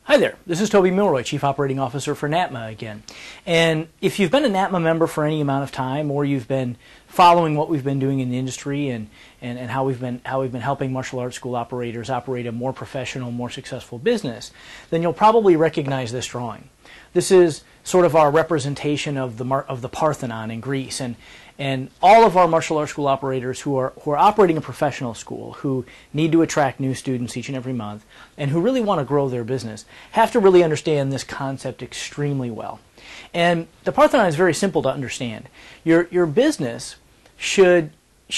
Hi there, this is Toby Milroy, Chief Operating Officer for NATMA again. And if you've been a NATMA member for any amount of time, or you've been following what we've been doing in the industry and how we've been helping martial arts school operators operate a more professional, more successful business, then you'll probably recognize this drawing. This is sort of our representation of the Parthenon in Greece, and all of our martial arts school operators who are operating a professional school, who need to attract new students each and every month, and who really want to grow their business, have to really understand this concept extremely well. And the Parthenon is very simple to understand. Your business should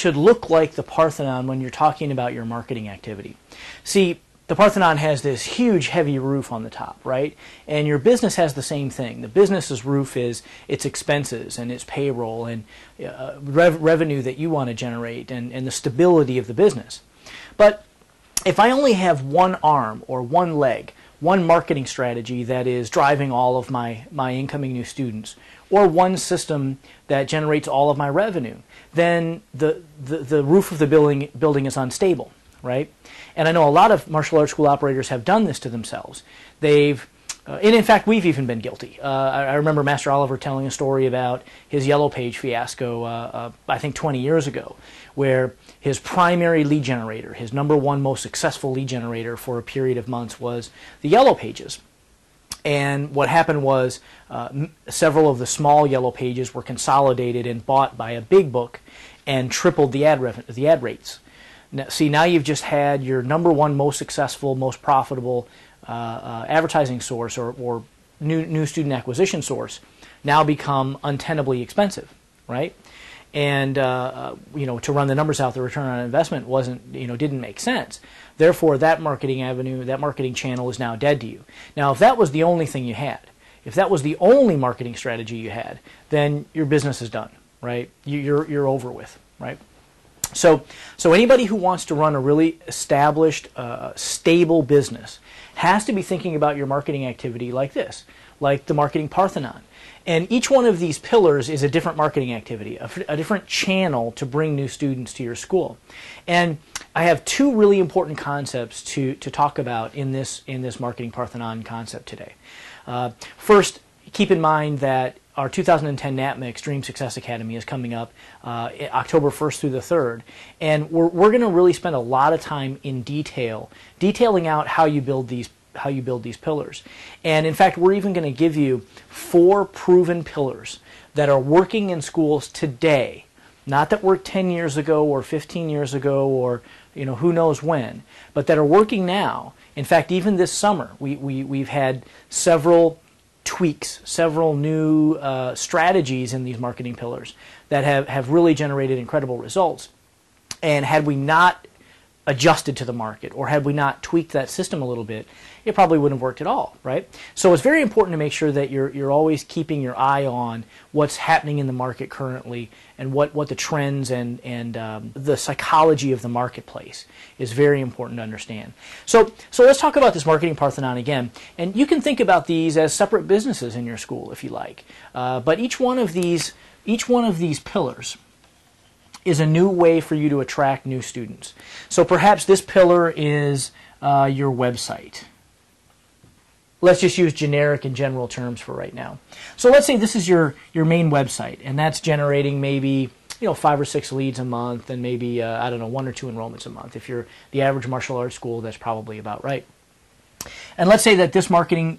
look like the Parthenon when you're talking about your marketing activity. See, the Parthenon has this huge, heavy roof on the top, right? And your business has the same thing. The business's roof is its expenses and its payroll and revenue that you want to generate and the stability of the business. But if I only have one arm or one leg, one marketing strategy that is driving all of my incoming new students, or one system that generates all of my revenue, then the roof of the building is unstable, right? And I know a lot of martial arts school operators have done this to themselves. And in fact, we've even been guilty. I remember Master Oliver telling a story about his Yellow Page fiasco, I think 20 years ago, where his primary lead generator, his #1 most successful lead generator for a period of months, was the Yellow Pages. And what happened was several of the small Yellow Pages were consolidated and bought by a big book and tripled the ad rates. Now, see, now you've just had your #1 most successful, most profitable advertising source or new student acquisition source now become untenably expensive, right? And to run the numbers out, the return on investment didn't make sense. Therefore, that marketing avenue, that marketing channel is now dead to you. Now, if that was the only thing you had, if that was the only marketing strategy you had, then your business is done, right? You're over with, right? So anybody who wants to run a really established, stable business has to be thinking about your marketing activity like this, like the marketing Parthenon. And each one of these pillars is a different marketing activity, a different channel to bring new students to your school. And I have two really important concepts to talk about in this marketing Parthenon concept today. First, keep in mind that our 2010 NATMA Extreme Success Academy is coming up October 1st through the 3rd, and we're going to really spend a lot of time in detailing out how you build these pillars. And in fact, we're even going to give you 4 proven pillars that are working in schools today, not that worked 10 years ago or 15 years ago or who knows when, but that are working now. In fact, even this summer, we've had several tweaks, several new strategies in these marketing pillars that have really generated incredible results. And had we not adjusted to the market, or had we not tweaked that system a little bit, it probably wouldn't have worked at all, right? So it's very important to make sure that you're always keeping your eye on what's happening in the market currently and what the trends and the psychology of the marketplace is very important to understand. So let's talk about this marketing Parthenon again. And you can think about these as separate businesses in your school if you like. But each one of these pillars is a new way for you to attract new students. So perhaps this pillar is your website. Let's just use generic and general terms for right now. So let's say this is your main website, and that's generating maybe 5 or 6 leads a month, and maybe 1 or 2 enrollments a month. If you're the average martial arts school, that's probably about right. And let's say that this marketing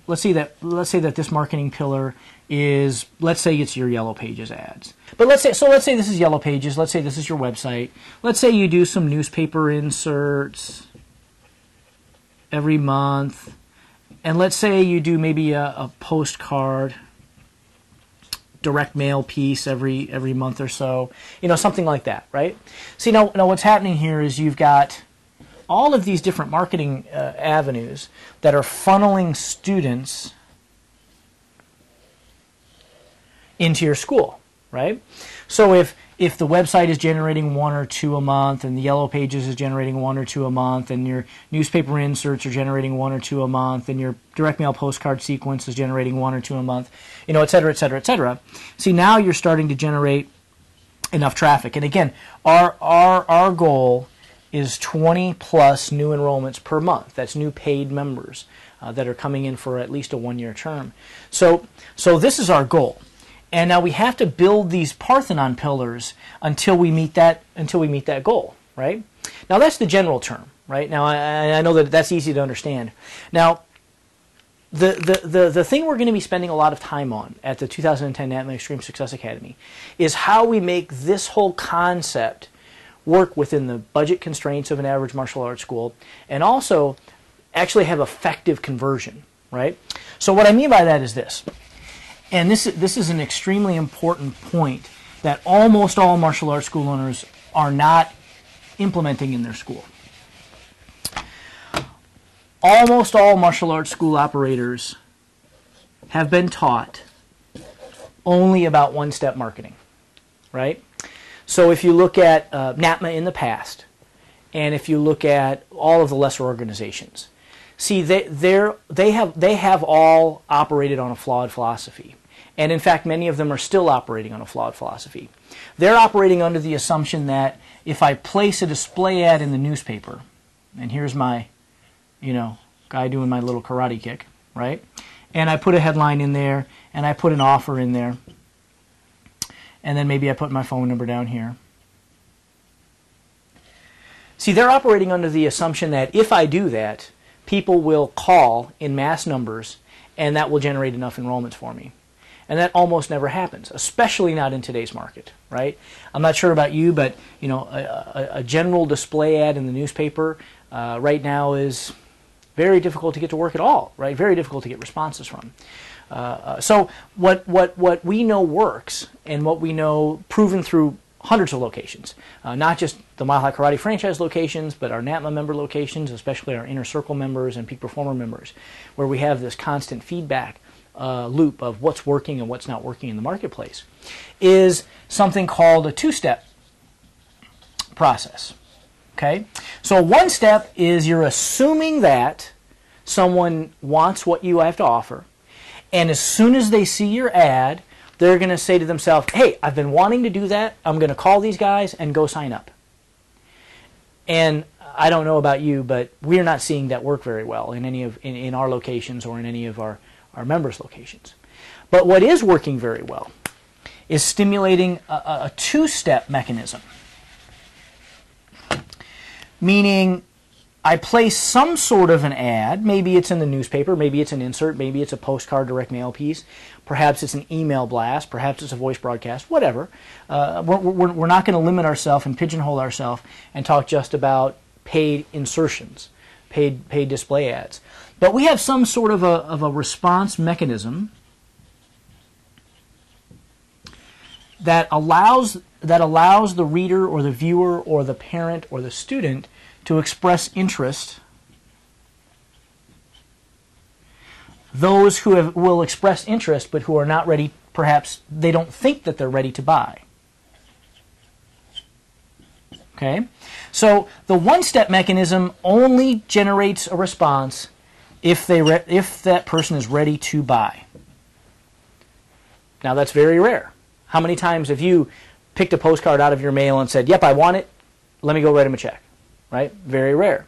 pillar is, let's say it's your Yellow Pages ads. But let's say this is Yellow Pages. Let's say this is your website. Let's say you do some newspaper inserts every month. And let's say you do maybe a postcard, direct mail piece every month or so, something like that, right? See, now what's happening here is you've got all of these different marketing avenues that are funneling students into your school, right? So if the website is generating 1 or 2 a month, and the Yellow Pages is generating 1 or 2 a month, and your newspaper inserts are generating 1 or 2 a month, and your direct mail postcard sequence is generating 1 or 2 a month, et cetera, et cetera, et cetera. See, now you're starting to generate enough traffic. And again, our goal is 20 plus new enrollments per month. That's new paid members that are coming in for at least a 1-year term. So this is our goal. And now we have to build these Parthenon pillars until we meet that goal, right? Now that's the general term, right? Now I know that that's easy to understand. Now the thing we're going to be spending a lot of time on at the 2010 NATMA Extreme Success Academy is how we make this whole concept work within the budget constraints of an average martial arts school, and also actually have effective conversion, right? So what I mean by that is this. And this is an extremely important point that almost all martial arts school owners are not implementing in their school. Almost all martial arts school operators have been taught only about one-step marketing, right? So if you look at NATMA in the past, and if you look at all of the lesser organizations, see, they have all operated on a flawed philosophy. And in fact, many of them are still operating on a flawed philosophy. They're operating under the assumption that if I place a display ad in the newspaper, and here's my, guy doing my little karate kick, right? And I put a headline in there, and I put an offer in there, and then maybe I put my phone number down here. See, they're operating under the assumption that if I do that, people will call in mass numbers, and that will generate enough enrollments for me. And that almost never happens, especially not in today's market, right? I'm not sure about you, but a general display ad in the newspaper right now is very difficult to get to work at all, right? Very difficult to get responses from. So what we know works, and what we know proven through hundreds of locations, not just the Mile High Karate franchise locations, but our NATMA member locations, especially our Inner Circle members and Peak Performer members, where we have this constant feedback loop of what's working and what's not working in the marketplace, is something called a two-step process. Okay? So one step is you're assuming that someone wants what you have to offer, and as soon as they see your ad, they're going to say to themselves, hey, I've been wanting to do that. I'm going to call these guys and go sign up. And I don't know about you, but we're not seeing that work very well in any of in our locations or in any of our members' locations. But what is working very well is stimulating a two-step mechanism. Meaning, I place some sort of an ad, maybe it's in the newspaper, maybe it's an insert, maybe it's a postcard direct mail piece, perhaps it's an email blast, perhaps it's a voice broadcast, whatever. We're not going to limit ourselves and pigeonhole ourselves and talk just about paid insertions, paid display ads. But we have some sort of a response mechanism that allows the reader or the viewer or the parent or the student to express interest. Those who will express interest but who are not ready, perhaps they don't think that they're ready to buy. Okay? So the one-step mechanism only generates a response if that person is ready to buy. Now that's very rare. How many times have you picked a postcard out of your mail and said, yep, I want it, let me go write him a check? Right? Very rare.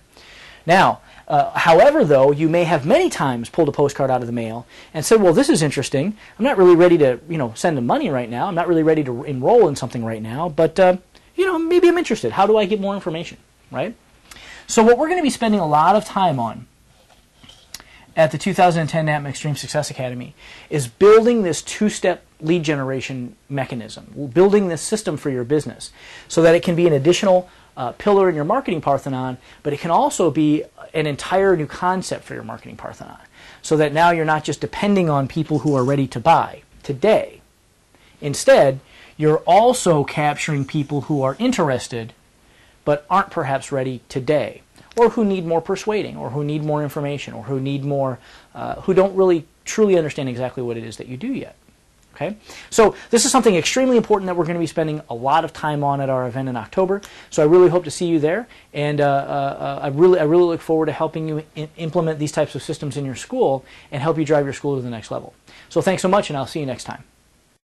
Now, however, though, you may have many times pulled a postcard out of the mail and said, well, this is interesting. I'm not really ready to, send them money right now. I'm not really ready to enroll in something right now, but, maybe I'm interested. How do I get more information? Right? So what we're going to be spending a lot of time on at the 2010 NATMA Extreme Success Academy is building this two-step lead generation mechanism, building this system for your business so that it can be an additional pillar in your marketing Parthenon, but it can also be an entire new concept for your marketing Parthenon, so that now you're not just depending on people who are ready to buy today. Instead, you're also capturing people who are interested but aren't perhaps ready today, or who need more persuading, or who need more information, or who need more, who don't really truly understand exactly what it is that you do yet. Okay? So this is something extremely important that we're going to be spending a lot of time on at our event in October. So I really hope to see you there, and I really look forward to helping you implement these types of systems in your school and help you drive your school to the next level. So thanks so much, and I'll see you next time.